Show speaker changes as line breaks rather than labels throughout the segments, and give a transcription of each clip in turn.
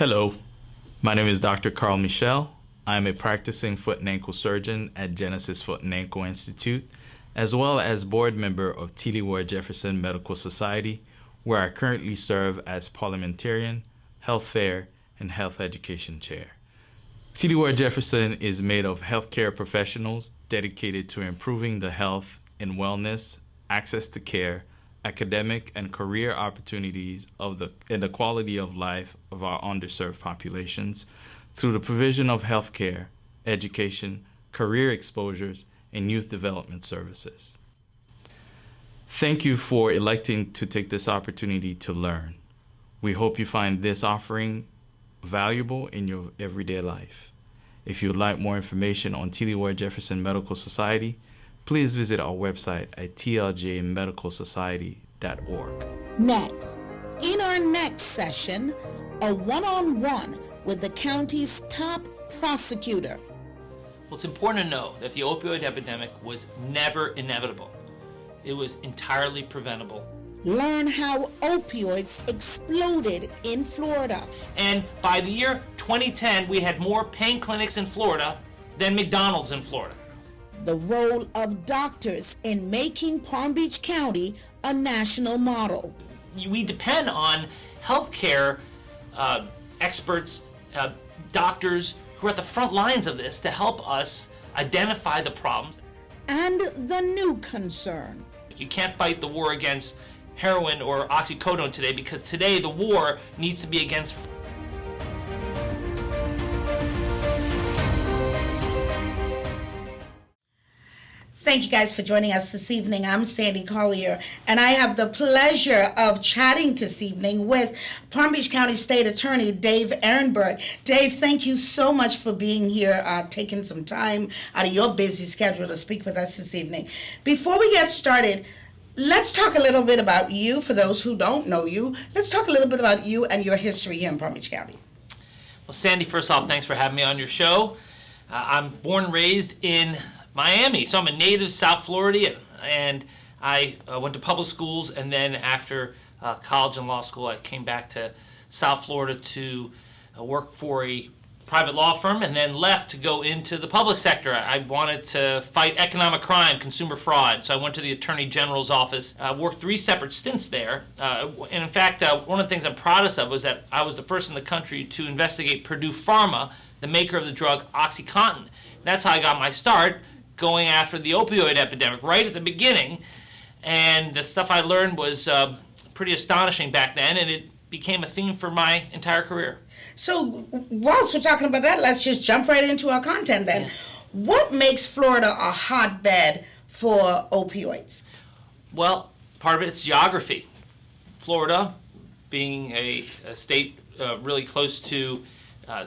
Hello, my name is Dr. Carl Michel. I'm a practicing foot and ankle surgeon at Genesis Foot and Ankle Institute, as well as board member of T. Lee Ward Jefferson Medical Society, where I currently serve as parliamentarian, health fair, and health education chair. T. Lee Ward Jefferson is made of healthcare professionals dedicated to improving the health and wellness, access to care, academic and career opportunities and the quality of life of our underserved populations through the provision of healthcare, education, career exposures, and youth development services. Thank you for electing to take this opportunity to learn. We hope you find this offering valuable in your everyday life. If you would like more information on T. Lee Ward Jefferson Medical Society, please visit our website at tljmedicalsociety.org.
Next, in our next session, a one-on-one with the county's top prosecutor.
Well, it's important to know that the opioid epidemic was never inevitable. It was entirely preventable.
Learn how opioids exploded in Florida.
And by the year 2010, we had more pain clinics in Florida than McDonald's in Florida.
The role of doctors in making Palm Beach County a national model.
We depend on healthcare experts, doctors who are at the front lines of this to help us identify the problems.
And the new concern.
You can't fight the war against heroin or oxycodone today, because today the war needs to be against.
Thank you guys for joining us this evening. I'm Sandy Collier, and I have the pleasure of chatting this evening with Palm Beach County State Attorney Dave Ehrenberg. Dave, thank you so much for being here, taking some time out of your busy schedule to speak with us this evening. Before we get started, let's talk a little bit about you. For those who don't know you, let's talk a little bit about you and your history here in Palm Beach County.
Well, Sandy, first off, thanks for having me on your show. I'm born and raised in Miami, so I'm a native South Floridian, and I went to public schools, and then after college and law school, I came back to South Florida to work for a private law firm, and then left to go into the public sector. I wanted to fight economic crime, consumer fraud, so I went to the Attorney General's office, worked 3 separate stints there, and in fact, one of the things I'm proudest of was that I was the first in the country to investigate Purdue Pharma, the maker of the drug OxyContin. That's how I got my start, going after the opioid epidemic right at the beginning, and the stuff I learned was pretty astonishing back then, and it became a theme for my entire career.
So whilst we're talking about that, let's just jump right into our content then. Yeah. What makes Florida a hotbed for opioids?
Well, part of it's geography. Florida, being a state really close to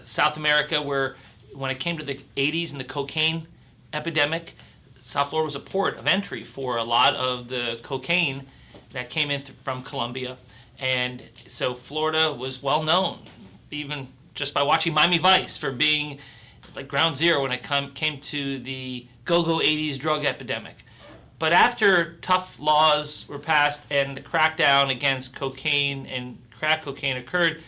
South America, where when it came to the 80s and the cocaine epidemic, South Florida was a port of entry for a lot of the cocaine that came in from Colombia, and so Florida was well known, even just by watching Miami Vice, for being like ground zero when it came to the go-go 80s drug epidemic. But after tough laws were passed and the crackdown against cocaine and crack cocaine occurred,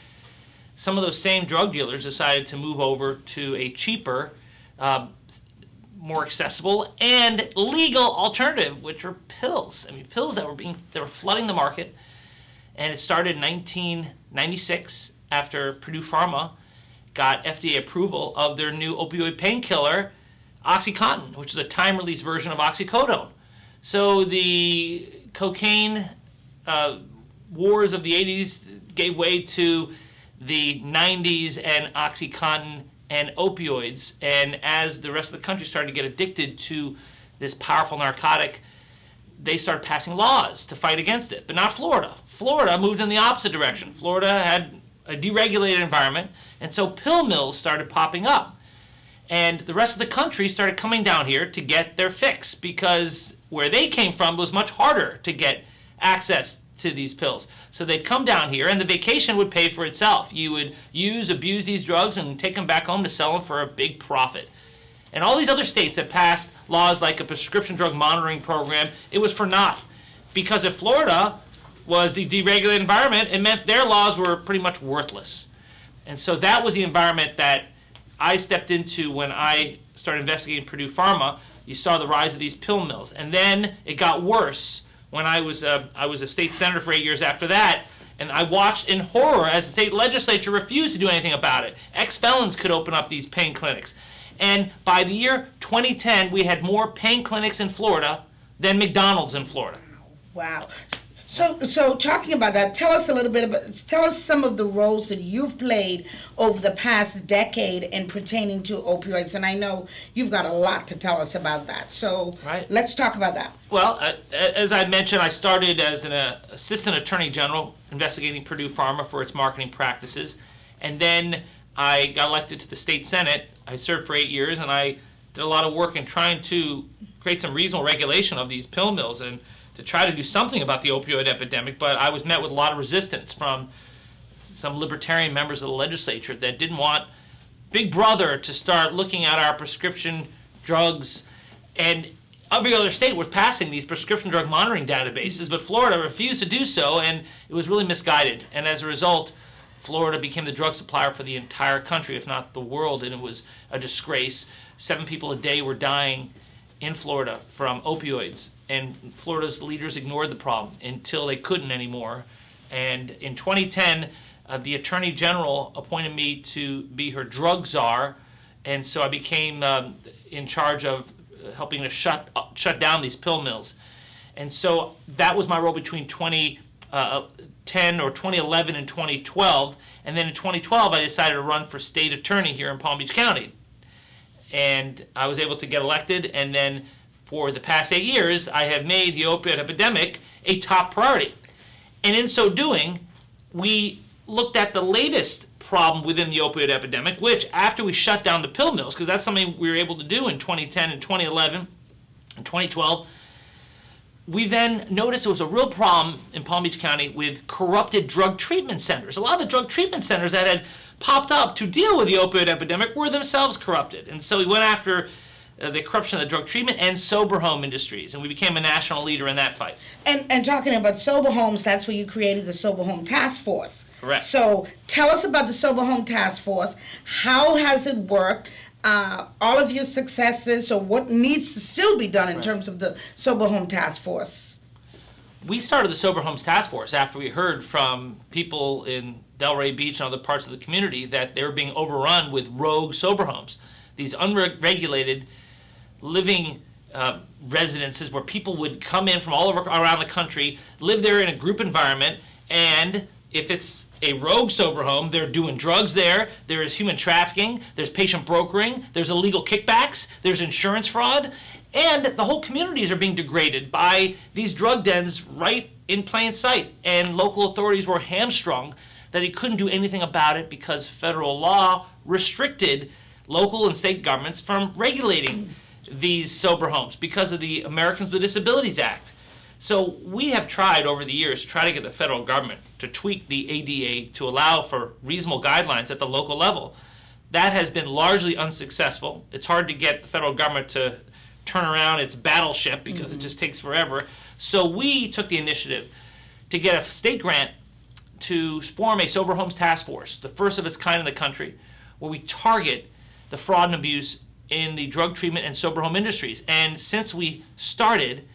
some of those same drug dealers decided to move over to a cheaper, more accessible and legal alternative, which were pills. I mean, pills that were flooding the market. And it started in 1996 after Purdue Pharma got FDA approval of their new opioid painkiller, OxyContin, which is a time-release version of oxycodone. So the cocaine wars of the 80s gave way to the 90s and OxyContin and opioids, and as the rest of the country started to get addicted to this powerful narcotic, they started passing laws to fight against it, but not Florida. Florida moved in the opposite direction. Florida had a deregulated environment, and so pill mills started popping up. And the rest of the country started coming down here to get their fix, because where they came from was much harder to get access to these pills. So they'd come down here, and the vacation would pay for itself. You would abuse these drugs, and take them back home to sell them for a big profit. And all these other states that passed laws like a prescription drug monitoring program, it was for naught. Because if Florida was the deregulated environment, it meant their laws were pretty much worthless. And so that was the environment that I stepped into when I started investigating Purdue Pharma. You saw the rise of these pill mills. And then it got worse when I was a state senator for 8 years after that. And I watched in horror as the state legislature refused to do anything about it. Ex-felons could open up these pain clinics. And by the year 2010, we had more pain clinics in Florida than McDonald's in Florida.
Wow. So talking about that, tell us some of the roles that you've played over the past decade in pertaining to opioids. And I know you've got a lot to tell us about that. So Let's talk about that.
Well, as I mentioned, I started as an assistant attorney general investigating Purdue Pharma for its marketing practices. And then I got elected to the state senate. I served for 8 years, and I did a lot of work in trying to create some reasonable regulation of these pill mills and to try to do something about the opioid epidemic. But I was met with a lot of resistance from some libertarian members of the legislature that didn't want Big Brother to start looking at our prescription drugs. And every other state was passing these prescription drug monitoring databases, but Florida refused to do so, and it was really misguided. And as a result, Florida became the drug supplier for the entire country, if not the world, and it was a disgrace. 7 people a day were dying in Florida from opioids, and Florida's leaders ignored the problem until they couldn't anymore. And in 2010, the Attorney General appointed me to be her drug czar, and so I became in charge of helping to shut down these pill mills. And so that was my role between 2010 or 2011 and 2012, and then in 2012 I decided to run for state attorney here in Palm Beach County. And I was able to get elected, and then for the past 8 years, I have made the opioid epidemic a top priority. And in so doing, we looked at the latest problem within the opioid epidemic, which after we shut down the pill mills, because that's something we were able to do in 2010 and 2011 and 2012, we then noticed there was a real problem in Palm Beach County with corrupted drug treatment centers. A lot of the drug treatment centers that had popped up to deal with the opioid epidemic were themselves corrupted. And so we went after the corruption of the drug treatment and sober home industries, and we became a national leader in that fight.
And talking about sober homes, that's where you created the Sober Home Task Force.
Correct.
So tell us about the Sober Home Task Force. How has it worked? All of your successes, or what needs to still be done in terms of the Sober Home Task Force?
We started the Sober Homes Task Force after we heard from people in Delray Beach and other parts of the community that they were being overrun with rogue sober homes, these unregulated living residences where people would come in from all over around the country, live there in a group environment, and if it's a rogue sober home, they're doing drugs there, there is human trafficking, there's patient brokering, there's illegal kickbacks, there's insurance fraud, and the whole communities are being degraded by these drug dens right in plain sight. And local authorities were hamstrung that they couldn't do anything about it because federal law restricted local and state governments from regulating these sober homes because of the Americans with Disabilities Act. So we have tried over the years to try to get the federal government to tweak the ADA to allow for reasonable guidelines at the local level. That has been largely unsuccessful. It's hard to get the federal government to turn around its battleship because it just takes forever. So we took the initiative to get a state grant to form a Sober Homes Task Force, the first of its kind in the country, where we target the fraud and abuse in the drug treatment and sober home industries. And since we started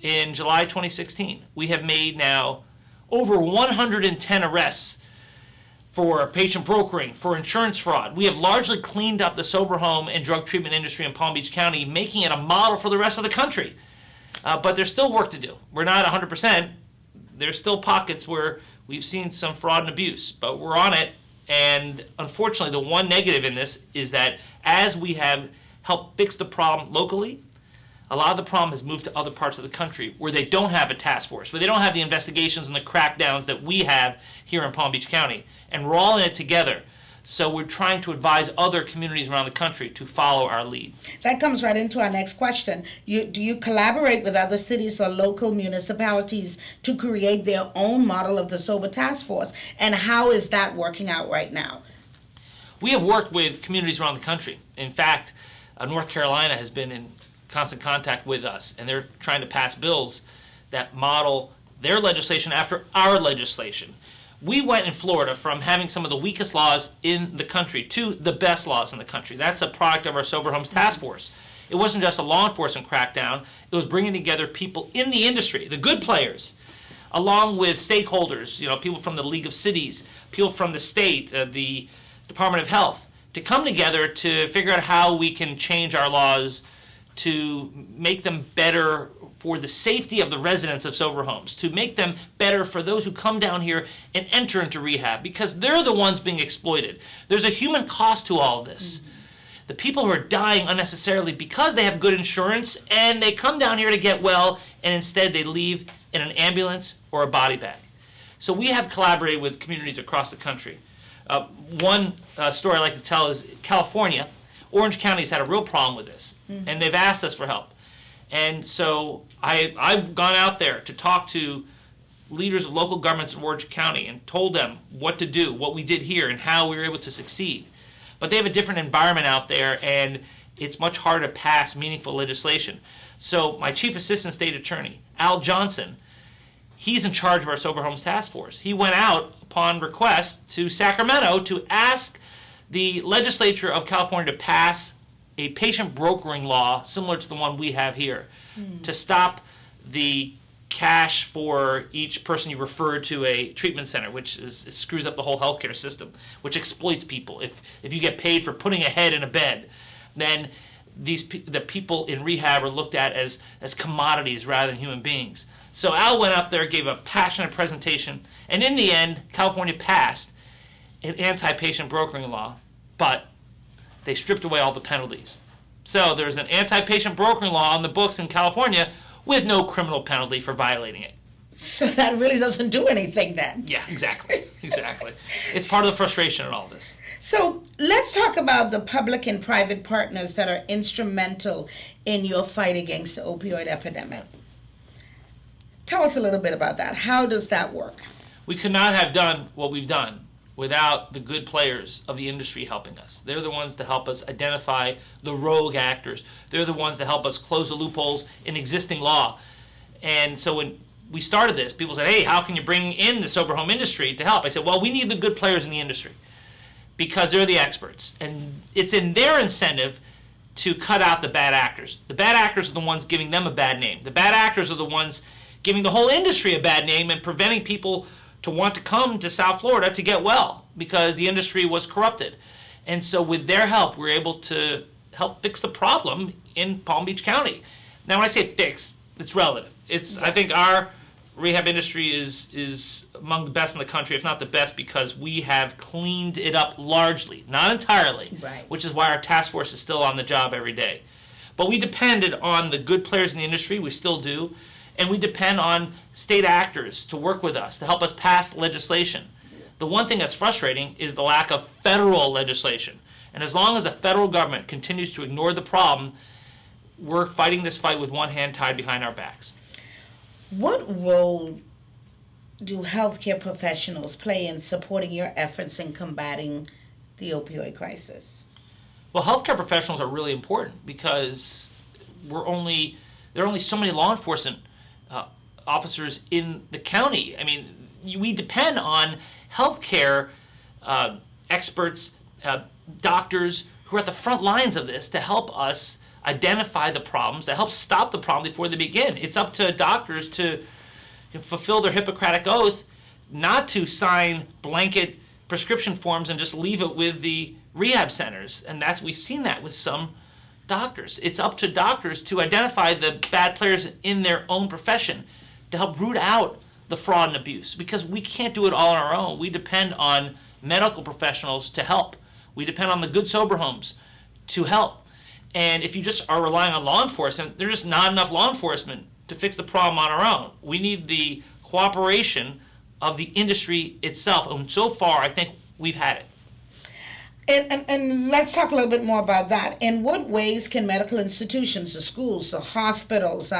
in July 2016, we have made now over 110 arrests for patient brokering, for insurance fraud. We have largely cleaned up the sober home and drug treatment industry in Palm Beach County, making it a model for the rest of the country. But there's still work to do. We're not 100%. There's still pockets where we've seen some fraud and abuse, but we're on it. And unfortunately, the one negative in this is that as we have helped fix the problem locally, a lot of the problem has moved to other parts of the country where they don't have a task force, where they don't have the investigations and the crackdowns that we have here in Palm Beach County. And we're all in it together. So we're trying to advise other communities around the country to follow our lead.
That comes right into our next question. Do you collaborate with other cities or local municipalities to create their own model of the Sober Task Force? And how is that working out right now?
We have worked with communities around the country. In fact, North Carolina has been in constant contact with us, and they're trying to pass bills that model their legislation after our legislation. We went in Florida from having some of the weakest laws in the country to the best laws in the country. That's a product of our Sober Homes Task Force. It wasn't just a law enforcement crackdown. It was bringing together people in the industry, the good players, along with stakeholders, people from the League of Cities, people from the state, the Department of Health, to come together to figure out how we can change our laws to make them better for the safety of the residents of sober homes, to make them better for those who come down here and enter into rehab, because they're the ones being exploited. There's a human cost to all of this. Mm-hmm. The people who are dying unnecessarily because they have good insurance and they come down here to get well, and instead they leave in an ambulance or a body bag. So we have collaborated with communities across the country. One story I like to tell is California. Orange County's had a real problem with this, and they've asked us for help. And so I've gone out there to talk to leaders of local governments in Orange County and told them what to do, what we did here, and how we were able to succeed. But they have a different environment out there, and it's much harder to pass meaningful legislation. So my Chief Assistant State Attorney, Al Johnson, he's in charge of our Sober Homes Task Force. He went out upon request to Sacramento to ask the legislature of California to pass a patient brokering law similar to the one we have here, to stop the cash for each person you refer to a treatment center, which it screws up the whole healthcare system, which exploits people. If you get paid for putting a head in a bed, then the people in rehab are looked at as commodities rather than human beings. So Al went up there, gave a passionate presentation, and in the end, California passed an anti-patient brokering law, but they stripped away all the penalties. So there's an anti-patient brokering law on the books in California with no criminal penalty for violating it.
So that really doesn't do anything then.
Yeah, exactly. Exactly. It's part of the frustration in all this.
So let's talk about the public and private partners that are instrumental in your fight against the opioid epidemic. Tell us a little bit about that. How does that work?
We could not have done what we've done without the good players of the industry helping us. They're the ones to help us identify the rogue actors. They're the ones to help us close the loopholes in existing law. And so when we started this, people said, hey, how can you bring in the sober home industry to help? I said, well, we need the good players in the industry because they're the experts. And it's in their incentive to cut out the bad actors. The bad actors are the ones giving them a bad name. The bad actors are the ones giving the whole industry a bad name and preventing people to want to come to South Florida to get well because the industry was corrupted. And so with their help, we're able to help fix the problem in Palm Beach County. Now, when I say fix, it's relative. I think our rehab industry is among the best in the country, if not the best, because we have cleaned it up largely, not entirely,
right,
which is why our task force is still on the job every day. But we depended on the good players in the industry, we still do, and we depend on state actors to work with us, to help us pass legislation. The one thing that's frustrating is the lack of federal legislation. And as long as the federal government continues to ignore the problem, we're fighting this fight with one hand tied behind our backs.
What role do healthcare professionals play in supporting your efforts in combating the opioid crisis?
Well, healthcare professionals are really important because there are only so many law enforcement officers in the county. I mean, we depend on healthcare experts, doctors who are at the front lines of this to help us identify the problems, to help stop the problem before they begin. It's up to doctors to fulfill their Hippocratic oath, not to sign blanket prescription forms and just leave it with the rehab centers. And we've seen that with some doctors. It's up to doctors to identify the bad players in their own profession to help root out the fraud and abuse, because we can't do it all on our own. We depend on medical professionals to help. We depend on the good sober homes to help. And if you just are relying on law enforcement, there's just not enough law enforcement to fix the problem on our own. We need the cooperation of the industry itself. And so far, I think we've had it.
And let's talk a little bit more about that. In what ways can medical institutions, the schools, the hospitals,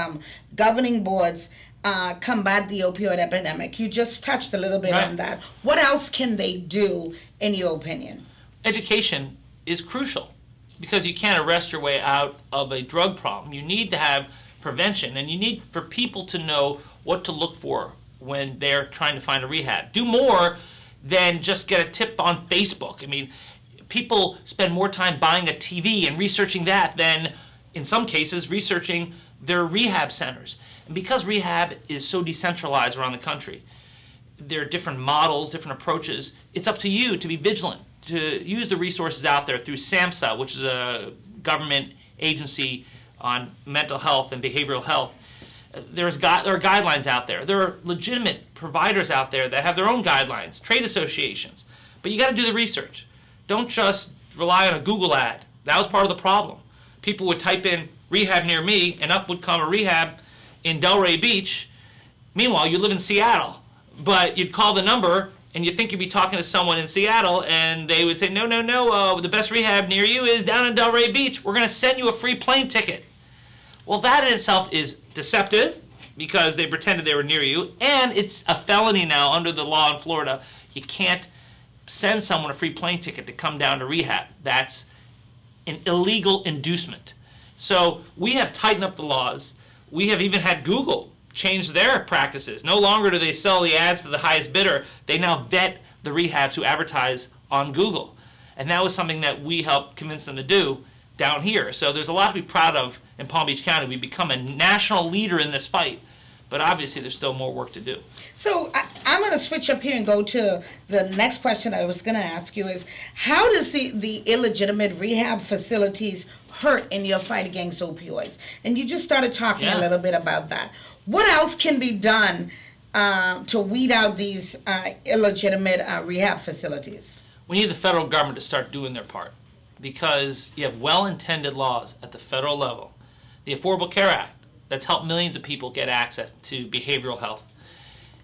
governing boards combat the opioid epidemic? You just touched a little bit on that. What else can they do, in your opinion?
Education is crucial because you can't arrest your way out of a drug problem. You need to have prevention, and you need for people to know what to look for when they're trying to find a rehab. Do more than just get a tip on Facebook. I mean, people spend more time buying a TV and researching that than, in some cases, researching their rehab centers. And because rehab is so decentralized around the country, there are different models, different approaches. It's up to you to be vigilant, to use the resources out there through SAMHSA, which is government agency on mental health and behavioral health. There are guidelines out there. There are legitimate providers out there that have their own guidelines, trade associations. But you got to do the research. Don't just rely on a Google ad. That was part of the problem. People would type in rehab near me, and up would come a rehab in Delray Beach. Meanwhile, you live in Seattle. But you'd call the number, and you'd think you'd be talking to someone in Seattle, and they would say, no, the best rehab near you is down in Delray Beach. We're going to send you a free plane ticket. Well, that in itself is deceptive because they pretended they were near you, and it's a felony now under the law in Florida. You can't send someone a free plane ticket to come down to rehab. That's an illegal inducement. So we have tightened up the laws. We have even had Google change their practices. No longer do they sell the ads to the highest bidder. They now vet the rehabs who advertise on Google. And that was something that we helped convince them to do down here. So there's a lot to be proud of in Palm Beach County. We've become a national leader in this fight. But obviously there's still more work to do.
So I'm going to switch up here and go to the next question I was going to ask you is, how does the illegitimate rehab facilities hurt in your fight against opioids? And you just started talking a little bit about that. What else can be done to weed out these illegitimate rehab facilities?
We need the federal government to start doing their part because you have well-intended laws at the federal level. The Affordable Care Act, that's helped millions of people get access to behavioral health.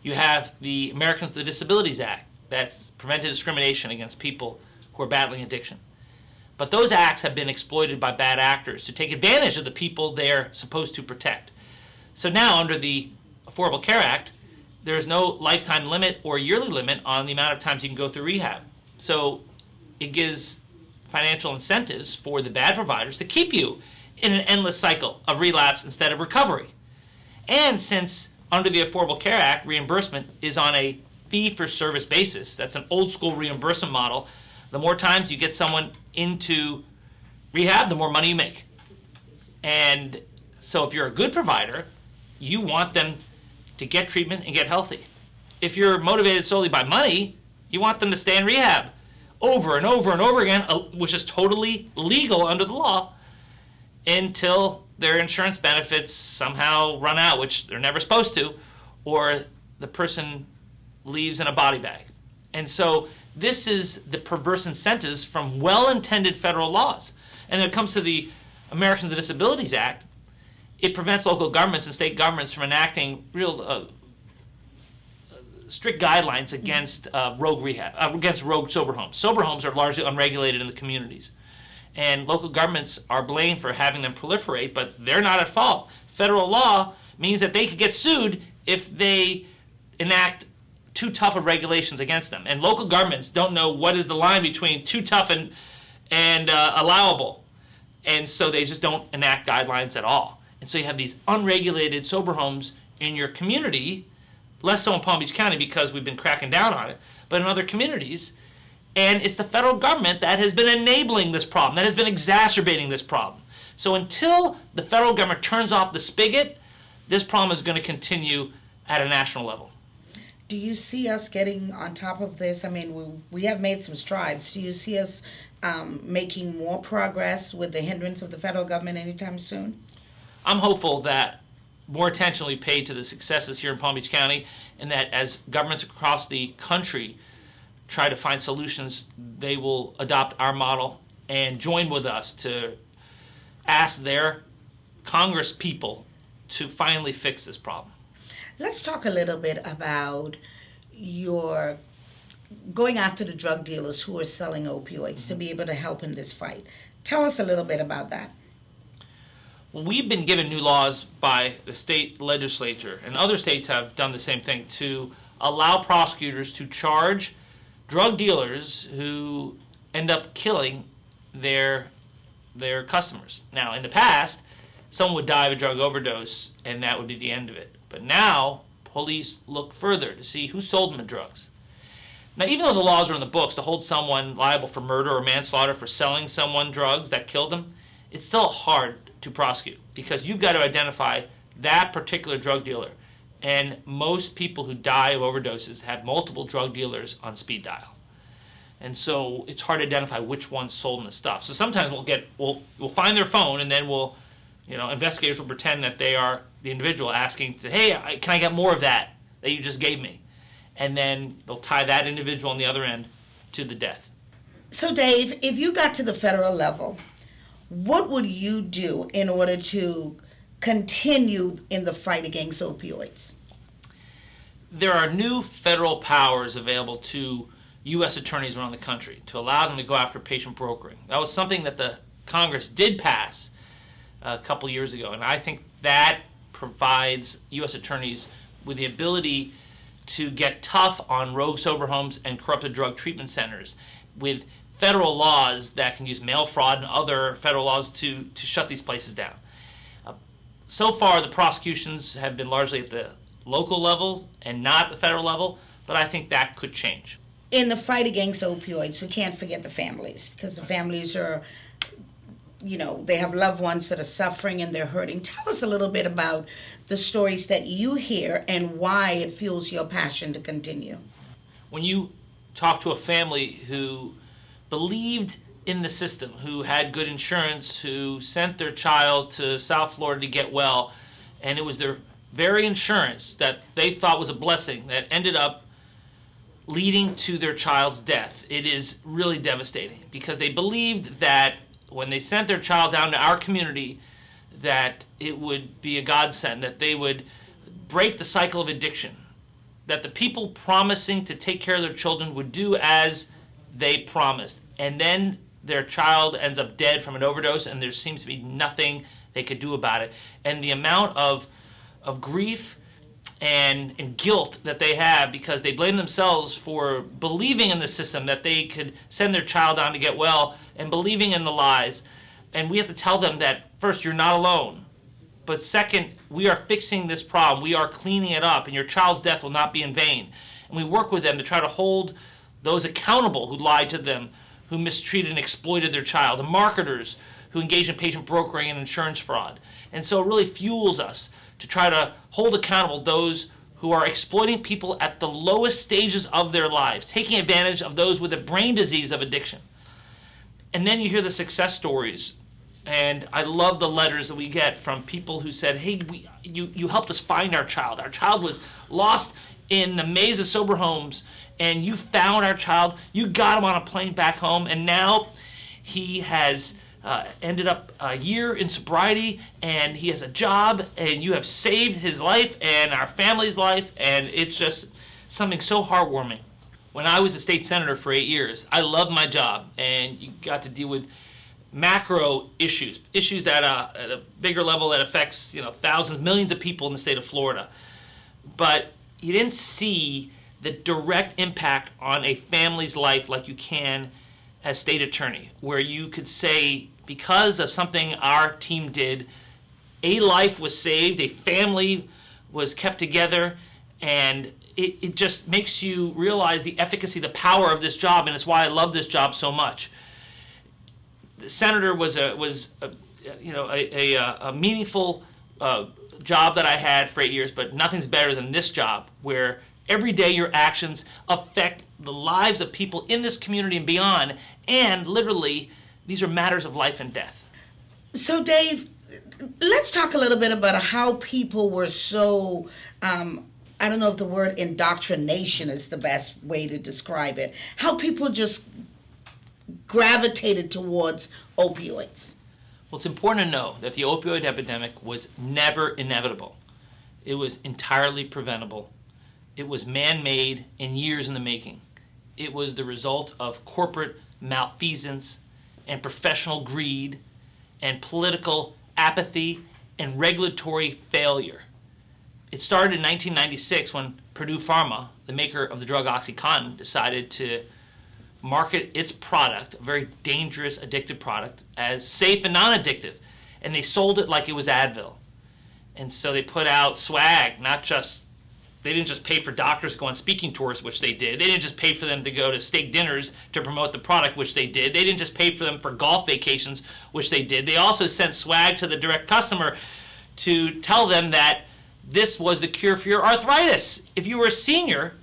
You have the Americans with Disabilities Act, that's prevented discrimination against people who are battling addiction. But those acts have been exploited by bad actors to take advantage of the people they're supposed to protect. So now, under the Affordable Care Act, there is no lifetime limit or yearly limit on the amount of times you can go through rehab. So it gives financial incentives for the bad providers to keep you in an endless cycle of relapse instead of recovery. And since under the Affordable Care Act, reimbursement is on a fee-for-service basis, that's an old-school reimbursement model, the more times you get someone into rehab, the more money you make. And so if you're a good provider, you want them to get treatment and get healthy. If you're motivated solely by money, you want them to stay in rehab over and over and over again, which is totally legal under the law, until their insurance benefits somehow run out, which they're never supposed to, or the person leaves in a body bag. And so this is the perverse incentives from well-intended federal laws. And when it comes to the Americans with Disabilities Act, it prevents local governments and state governments from enacting real strict guidelines against rogue rehab, against rogue sober homes. Sober homes are largely unregulated in the communities. And local governments are blamed for having them proliferate, but they're not at fault. Federal law means that they could get sued if they enact too tough of regulations against them. And local governments don't know what is the line between too tough and allowable. And so they just don't enact guidelines at all. And so you have these unregulated sober homes in your community, less so in Palm Beach County because we've been cracking down on it, but in other communities. And it's the federal government that has been enabling this problem, that has been exacerbating this problem. So until the federal government turns off the spigot, this problem is going to continue at a national level.
Do you see us getting on top of this? I mean, we have made some strides. Do you see us making more progress with the hindrance of the federal government anytime soon?
I'm hopeful that more attention will be paid to the successes here in Palm Beach County, and that as governments across the country try to find solutions, they will adopt our model and join with us to ask their Congress people to finally fix this problem.
Let's talk a little bit about your going after the drug dealers who are selling opioids to be able to help in this fight. Tell us a little bit about that.
Well, we've been given new laws by the state legislature, and other states have done the same thing, to allow prosecutors to charge drug dealers who end up killing their customers. Now, in the past, someone would die of a drug overdose, and that would be the end of it. But now, police look further to see who sold them the drugs. Now, even though the laws are in the books to hold someone liable for murder or manslaughter for selling someone drugs that killed them, it's still hard to prosecute because you've got to identify that particular drug dealer. And most people who die of overdoses have multiple drug dealers on speed dial. And so it's hard to identify which ones sold them the stuff. So sometimes we'll find their phone, and then investigators will pretend that they are the individual asking, hey, can I get more of that you just gave me? And then they'll tie that individual on the other end to the death.
So Dave, if you got to the federal level, what would you do in order to continue in the fight against opioids?
There are new federal powers available to U.S. attorneys around the country to allow them to go after patient brokering. That was something that the Congress did pass a couple years ago, and I think that provides U.S. attorneys with the ability to get tough on rogue sober homes and corrupted drug treatment centers with federal laws that can use mail fraud and other federal laws to shut these places down. So far, the prosecutions have been largely at the local levels and not at the federal level, but I think that could change.
In the fight against opioids, we can't forget the families, because the families are, they have loved ones that are suffering and they're hurting. Tell us a little bit about the stories that you hear and why it fuels your passion to continue.
When you talk to a family who believed in the system, who had good insurance, who sent their child to South Florida to get well, and it was their very insurance that they thought was a blessing that ended up leading to their child's death, it is really devastating, because they believed that when they sent their child down to our community, that it would be a godsend, that they would break the cycle of addiction, that the people promising to take care of their children would do as they promised, and then their child ends up dead from an overdose, and there seems to be nothing they could do about it. And the amount of grief and guilt that they have, because they blame themselves for believing in the system that they could send their child down to get well, and believing in the lies. And we have to tell them that, first, you're not alone. But second, we are fixing this problem. We are cleaning it up, and your child's death will not be in vain. And we work with them to try to hold those accountable who lied to them, who mistreated and exploited their child, the marketers who engage in patient brokering and insurance fraud. And so it really fuels us to try to hold accountable those who are exploiting people at the lowest stages of their lives, taking advantage of those with a brain disease of addiction. And then you hear the success stories. And I love the letters that we get from people who said, hey, you helped us find our child. Our child was lost in the maze of sober homes, and you found our child. You got him on a plane back home, and now he has ended up a year in sobriety, and he has a job, and you have saved his life and our family's life, and it's just something so heartwarming. When I was a state senator for 8 years, I loved my job, and you got to deal with macro issues that at a bigger level that affects thousands, millions of people in the state of Florida. But you didn't see the direct impact on a family's life like you can as state attorney, where you could say, because of something our team did, a life was saved, a family was kept together, and it just makes you realize the efficacy, the power of this job, and it's why I love this job so much. The senator was a meaningful job that I had for 8 years, but nothing's better than this job, where every day your actions affect the lives of people in this community and beyond, and literally these are matters of life and death.
So Dave, let's talk a little bit about how people were so, I don't know if the word indoctrination is the best way to describe it, how people just gravitated towards opioids.
Well, it's important to know that the opioid epidemic was never inevitable. It was entirely preventable. It was man-made and years in the making. It was the result of corporate malfeasance and professional greed and political apathy and regulatory failure. It started in 1996 when Purdue Pharma, the maker of the drug OxyContin, decided to market its product, a very dangerous, addictive product, as safe and non-addictive. And they sold it like it was Advil. And so they put out swag, not just They didn't just pay for doctors to go on speaking tours, which they did. They didn't just pay for them to go to steak dinners to promote the product, which they did. They didn't just pay for them for golf vacations, which they did. They also sent swag to the direct customer to tell them that this was the cure for your arthritis. If you were a senior,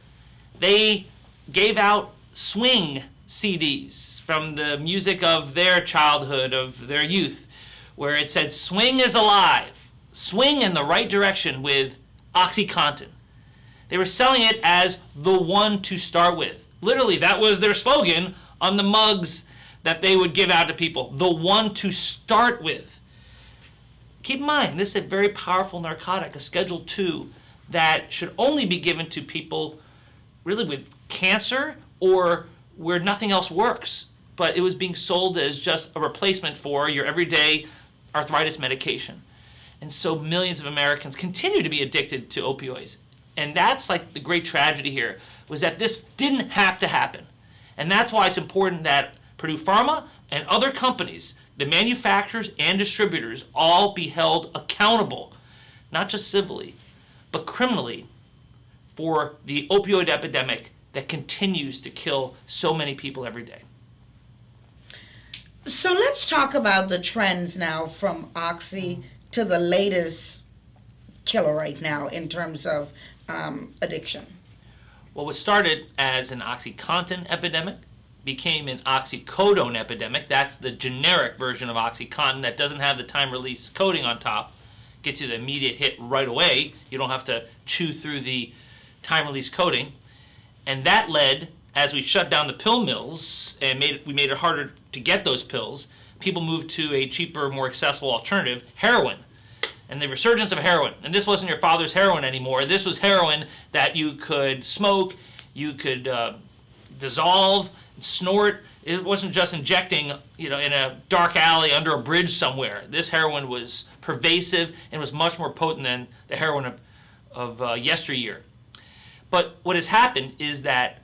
they gave out swing CDs from the music of their childhood, of their youth, where it said, "Swing is alive. Swing in the right direction with OxyContin." They were selling it as the one to start with. Literally, that was their slogan on the mugs that they would give out to people. The one to start with. Keep in mind, this is a very powerful narcotic, a Schedule II, that should only be given to people really with cancer or where nothing else works. But it was being sold as just a replacement for your everyday arthritis medication. And so millions of Americans continue to be addicted to opioids. And that's like the great tragedy here, was that this didn't have to happen. And that's why it's important that Purdue Pharma and other companies, the manufacturers and distributors, all be held accountable, not just civilly, but criminally, for the opioid epidemic that continues to kill so many people every day.
So let's talk about the trends now from Oxy to the latest killer right now in terms of addiction.
Well, what started as an OxyContin epidemic became an oxycodone epidemic. That's the generic version of OxyContin that doesn't have the time-release coating on top. Gets you the immediate hit right away. You don't have to chew through the time-release coating. And that led, as we shut down the pill mills and we made it harder to get those pills, people moved to a cheaper, more accessible alternative, heroin. And the resurgence of heroin. And this wasn't your father's heroin anymore. This was heroin that you could smoke, you could dissolve, snort. It wasn't just injecting, in a dark alley under a bridge somewhere. This heroin was pervasive and was much more potent than the heroin of yesteryear. But what has happened is that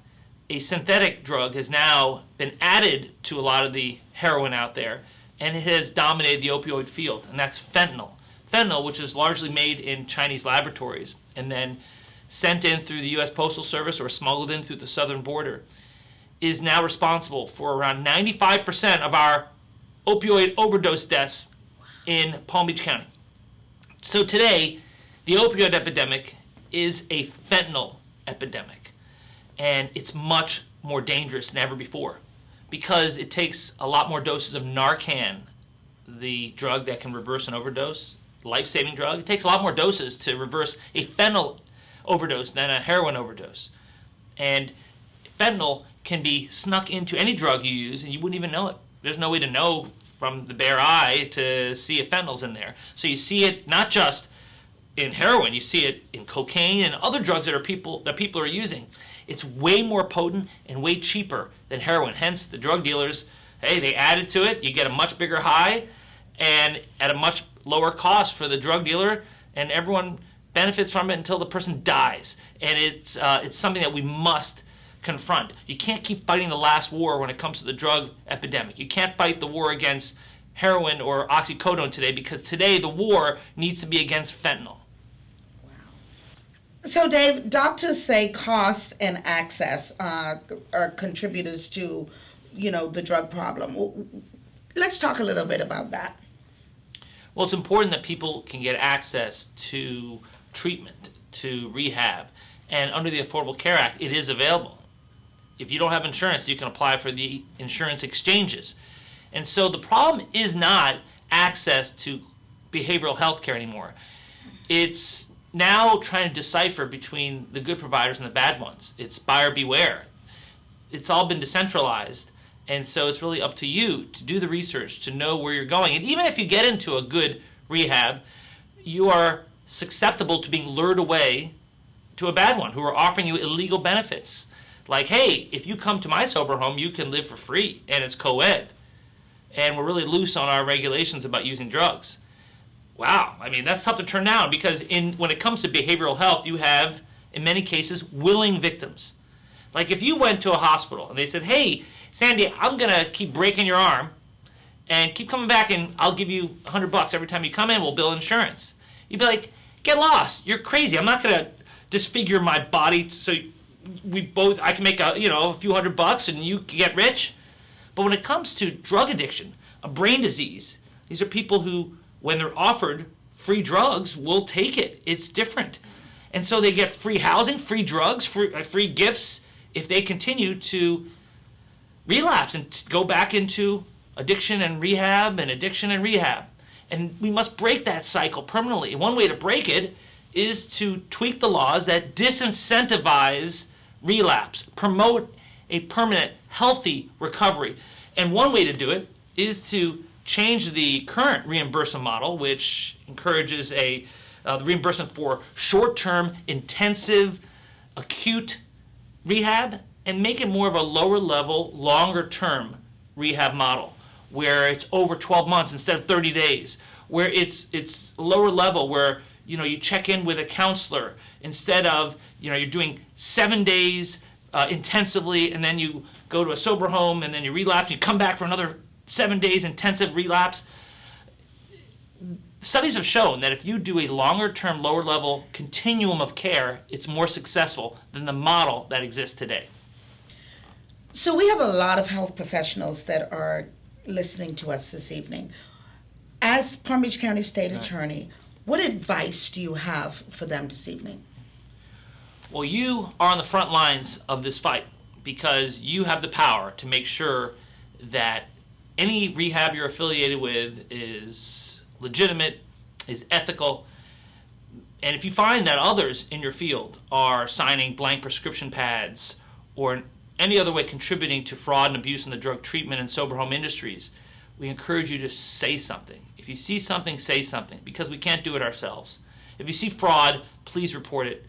a synthetic drug has now been added to a lot of the heroin out there, and it has dominated the opioid field, and that's fentanyl. Fentanyl, which is largely made in Chinese laboratories and then sent in through the U.S. Postal Service or smuggled in through the southern border, is now responsible for around 95% of our opioid overdose deaths in Palm Beach County. So today, the opioid epidemic is a fentanyl epidemic, and it's much more dangerous than ever before because it takes a lot more doses of Narcan, the drug that can reverse an overdose, life-saving drug. It takes a lot more doses to reverse a fentanyl overdose than a heroin overdose. And fentanyl can be snuck into any drug you use and you wouldn't even know it. There's no way to know from the bare eye to see if fentanyl's in there. So you see it not just in heroin, you see it in cocaine and other drugs that people are using. It's way more potent and way cheaper than heroin. Hence, the drug dealers, they added to it. You get a much bigger high and at a much lower cost for the drug dealer, and everyone benefits from it until the person dies. And it's something that we must confront. You can't keep fighting the last war when it comes to the drug epidemic. You can't fight the war against heroin or oxycodone today because today the war needs to be against fentanyl.
So, Dave, doctors say cost and access are contributors to, the drug problem. Let's talk a little bit about that.
Well, it's important that people can get access to treatment, to rehab, and under the Affordable Care Act, it is available. If you don't have insurance, you can apply for the insurance exchanges. And so the problem is not access to behavioral health care anymore. It's now trying to decipher between the good providers and the bad ones. It's buyer beware. It's all been decentralized, and so it's really up to you to do the research, to know where you're going. And even if you get into a good rehab, you are susceptible to being lured away to a bad one who are offering you illegal benefits. Like, hey, if you come to my sober home, you can live for free, and it's co-ed. And we're really loose on our regulations about using drugs. Wow, I mean, that's tough to turn down because when it comes to behavioral health, you have, in many cases, willing victims. Like if you went to a hospital and they said, hey, Sandy, I'm going to keep breaking your arm and keep coming back and I'll give you $100 every time you come in, we'll bill insurance. You'd be like, get lost, you're crazy, I'm not going to disfigure my body so I can make a few $100 and you can get rich. But when it comes to drug addiction, a brain disease, these are people who, when they're offered free drugs, will take it. It's different. And so they get free housing, free drugs, free gifts if they continue to relapse and go back into addiction and rehab and addiction and rehab. And we must break that cycle permanently. One way to break it is to tweak the laws that disincentivize relapse, promote a permanent, healthy recovery. And one way to do it is to change the current reimbursement model, which encourages the reimbursement for short-term, intensive, acute rehab, and make it more of a lower-level, longer-term rehab model, where it's over 12 months instead of 30 days, where it's lower level, where you check in with a counselor instead of you're doing 7 days intensively, and then you go to a sober home, and then you relapse, and you come back for another 7 days intensive relapse. Studies have shown that if you do a longer-term, lower-level continuum of care, it's more successful than the model that exists today.
So we have a lot of health professionals that are listening to us this evening. As Palm Beach County State Attorney, what advice do you have for them this evening?
Well, you are on the front lines of this fight because you have the power to make sure that any rehab you're affiliated with is legitimate, is ethical, and if you find that others in your field are signing blank prescription pads or in any other way contributing to fraud and abuse in the drug treatment and sober home industries, we encourage you to say something. If you see something, say something, because we can't do it ourselves. If you see fraud, please report it.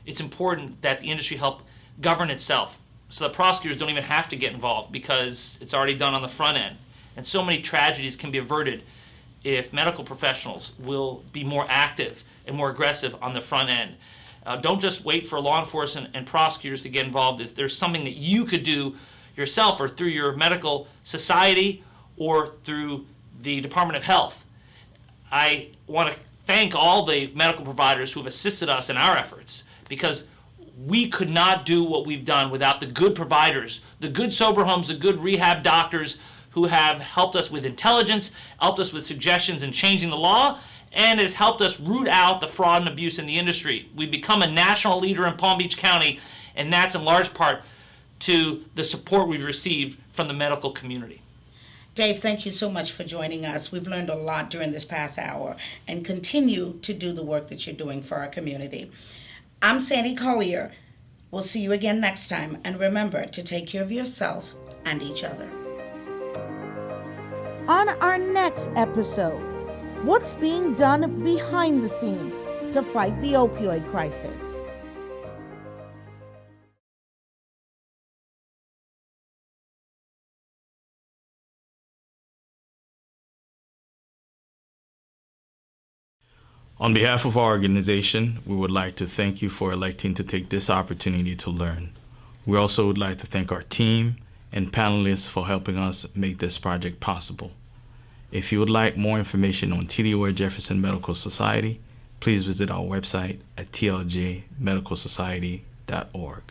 It's important that the industry help govern itself so that prosecutors don't even have to get involved because it's already done on the front end. And so many tragedies can be averted if medical professionals will be more active and more aggressive on the front end. Don't just wait for law enforcement and prosecutors to get involved. If there's something that you could do yourself or through your medical society or through the Department of Health, I want to thank all the medical providers who have assisted us in our efforts, because we could not do what we've done without the good providers, the good sober homes, the good rehab doctors who have helped us with intelligence, helped us with suggestions in changing the law, and has helped us root out the fraud and abuse in the industry. We've become a national leader in Palm Beach County, and that's in large part to the support we've received from the medical community.
Dave, thank you so much for joining us. We've learned a lot during this past hour and continue to do the work that you're doing for our community. I'm Sandy Collier. We'll see you again next time, and remember to take care of yourself and each other.
On our next episode, what's being done behind the scenes to fight the opioid crisis?
On behalf of our organization, we would like to thank you for electing to take this opportunity to learn. We also would like to thank our team and panelists for helping us make this project possible. If you would like more information on T.D. Ward Jefferson Medical Society, please visit our website at tljmedicalsociety.org.